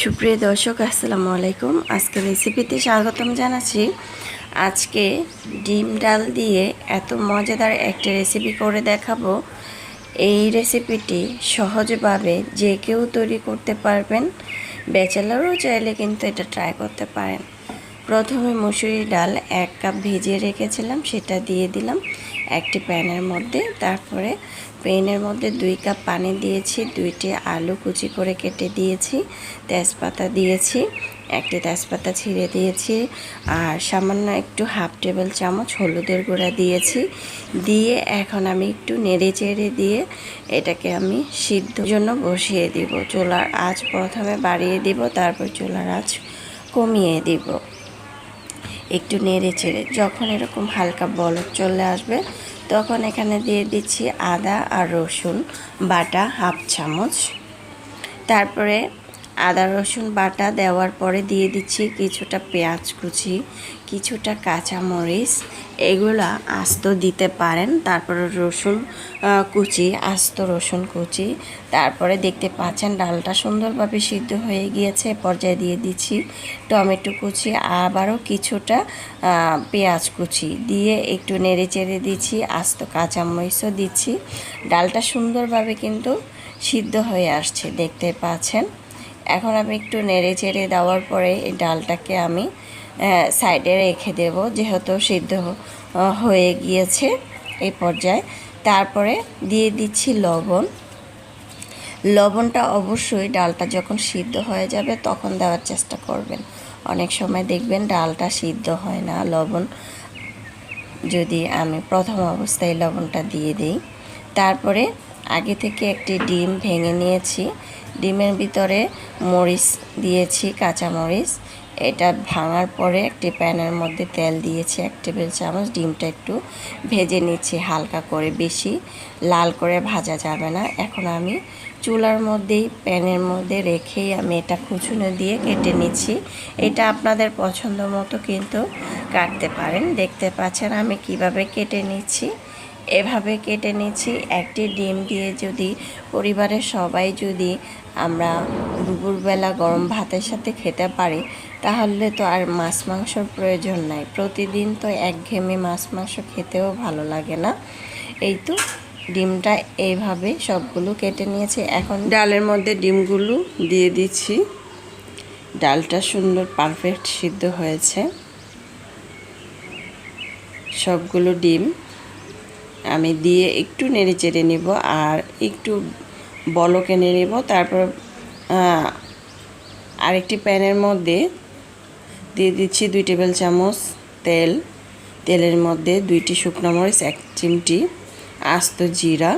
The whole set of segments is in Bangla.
সুপ্রিয় দর্শক আসসালামু আলাইকুম। আজকে রেসিপিতে স্বাগতম জানাচ্ছি। আজকে ডিম ডাল দিয়ে এত মজাদার একটা রেসিপি করে দেখাবো। এই রেসিপিটি সহজভাবে যে কেউ তৈরি করতে পারবেন, ব্যাচেলারও চাইলে কিন্তু এটা ট্রাই করতে পারেন। প্রথমে মসুরি ডাল 1 কাপ ভিজিয়ে রেখেছিলাম, সেটা দিয়ে দিলাম একটি প্যানের মধ্যে। তারপরে প্যানের মধ্যে 2 কাপ পানি দিয়েছি, 2টি আলু কুচি করে কেটে দিয়েছি, তেজপাতা দিয়েছি, একটি তেজপাতা ছিঁড়ে দিয়েছি, আর সামান্য একটু 1/2 টেবিল চামচ হলুদের গুঁড়া দিয়েছি। দিয়ে এখন আমি একটু নেড়ে চেড়ে দিয়ে এটাকে আমি সিদ্ধর জন্য বসিয়ে দিব। চুলার আঁচ প্রথমে বাড়িয়ে দিব, তারপর চুলার আঁচ কমিয়ে দিব। একটু নেড়ে চেড়ে যখন এরকম হালকা বলক চলে আসবে, তখন এখানে দিয়ে দিচ্ছি আদা আর রসুন বাটা 1/2 চামচ। তারপরে আদা রসুন বাটা দেওয়ার পরে দিয়ে দিচ্ছি কিছুটা পেঁয়াজ কুচি, কিছুটা কাঁচামরিচ, এগুলা আস্ত দিতে পারেন। তারপরে রসুন কুচি, আস্ত রসুন কুচি। তারপরে দেখতে পাচ্ছেন ডালটা সুন্দরভাবে সিদ্ধ হয়ে গিয়েছে। পর্যায়ে দিয়ে দিচ্ছি টমেটো কুচি, আবারও কিছুটা পেঁয়াজ কুচি দিয়ে একটু নেড়ে চেড়ে দিচ্ছি, আস্ত কাঁচামরিচও দিচ্ছি। ডালটা সুন্দরভাবে কিন্তু সিদ্ধ হয়ে আসছে, দেখতে পাচ্ছেন। এখন আমি একটু নেড়ে চেড়ে দেওয়ার পরে এই ডালটাকে আমি সাইডে রেখে দেব, যেহেতু সিদ্ধ হয়ে গিয়েছে এই পর্যায়ে। তারপরে দিয়ে দিচ্ছি লবণ। লবণটা অবশ্যই ডালটা যখন সিদ্ধ হয়ে যাবে তখন দেওয়ার চেষ্টা করবেন। অনেক সময় দেখবেন ডালটা সিদ্ধ হয় না, লবণ যদি আমি প্রথম অবস্থায় লবণটা দিয়ে দিই। তারপরে আগে থেকে একটি ডিম ভেঙে নিয়েছি, ডিমের ভিতরে মরিচ দিয়েছি, কাঁচামরিচ। এটা ভাঙার পরে একটি প্যানের মধ্যে তেল দিয়েছি 1 টেবিল চামচ। ডিমটা একটু ভেজে নিচ্ছি হালকা করে, বেশি লাল করে ভাজা যাবে না। এখন আমি চুলার মধ্যেই প্যানের মধ্যে রেখেই আমি এটা খুঁচুনি দিয়ে কেটে নিচ্ছি। এটা আপনাদের পছন্দ মতো কিন্তু কাটতে পারেন। দেখতে পাচ্ছেন আমি কিভাবে কেটে নিচ্ছি, এভাবে কেটে নিচ্ছি। একটি ডিম দিয়ে যদি পরিবারের সবাই যদি আমরা দুপুরবেলা গরম ভাতের সাথে খেতে পারি, তাহলে তো আর মাছ মাংসর প্রয়োজন নাই। প্রতিদিন তো একঘেয়েমি মাছ মাংস খেতেও ভালো লাগে না। এই তো ডিমটা এইভাবে সবগুলো কেটে নিয়েছি। এখন ডালের মধ্যে ডিমগুলো দিয়ে দিচ্ছি। ডালটা সুন্দর পারফেক্ট সিদ্ধ হয়েছে। সবগুলো ডিম আমি দিয়ে একটু নেড়ে চেড়ে নেব আর একটু বলক এনে নেব। তারপর আরেকটি প্যানের মধ্যে দিয়ে দিচ্ছি 2 টেবিল চামচ তেল। তেলের মধ্যে 2টি শুকনো মরিচ, 1 চিমটি আস্ত জিরা।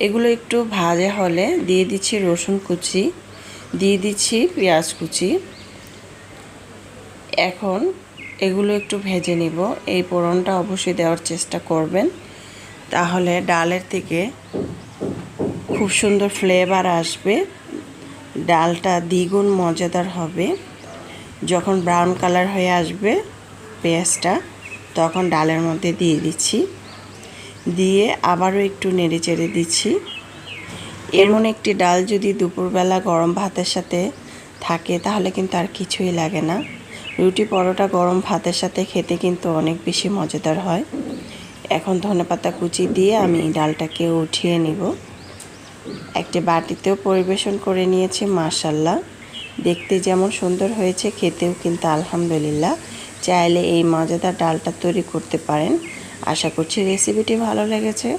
এগুলো একটু ভাজা হলে দিয়ে দিচ্ছি রসুন কুচি, দিয়ে দিচ্ছি পেঁয়াজ কুচি। এখন এগুলো একটু ভেজে নিব। এই ফোড়নটা অবশ্যই দেওয়ার চেষ্টা করবেন, তাহলে ডালের থেকে খুব সুন্দর ফ্লেভার আসবে, ডালটা দ্বিগুণ মজাদার হবে। যখন ব্রাউন কালার হয়ে আসবে পেঁয়াজটা, তখন ডালের মধ্যে দিয়ে দিচ্ছি, দিয়ে আবারও একটু নেড়ে চেড়ে দিচ্ছি। এমন একটি ডাল যদি দুপুরবেলা গরম ভাতের সাথে থাকে, তাহলে কিন্তু আর কিছুই লাগে না। রুটি পরোটা গরম ভাতের সাথে খেতে কিন্তু অনেক বেশি মজাদার হয়। এখন ধনেপাতা কুচি দিয়ে আমি ডালটাকে উঠিয়ে নিব। একটি বাটিতেও পরিবেশন করে নিয়েছি। মাশাআল্লাহ, দেখতে যেমন সুন্দর হয়েছে, খেতেও কিন্তু আলহামদুলিল্লাহ। চাইলে এই মজাদার ডালটা তৈরি করতে পারেন। আশা করছি রেসিপিটি ভালো লেগেছে।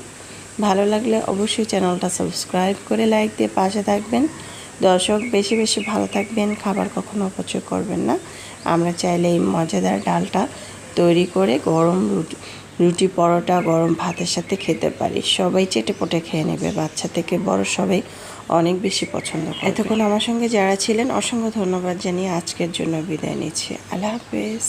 ভালো লাগলে অবশ্যই চ্যানেলটা সাবস্ক্রাইব করে লাইক দিয়ে পাশে থাকবেন। দর্শক, বেশি বেশি ভালো থাকবেন, খাবার কখনো অপচয় করবেন না। আমরা চাইলে এই মজাদার ডালটা তৈরি করে গরম রুটি পরোটা গরম ভাতের সাথে খেতে পারি। সবাই চেটেপুটে খেয়ে নেবে, বাচ্চা থেকে বড় সবাই অনেক বেশি পছন্দ করে। এতক্ষণ আমার সঙ্গে যারা ছিলেন অসংখ্য ধন্যবাদ জানিয়ে আজকের জন্য বিদায় নিচ্ছি। আল্লাহ হাফেজ।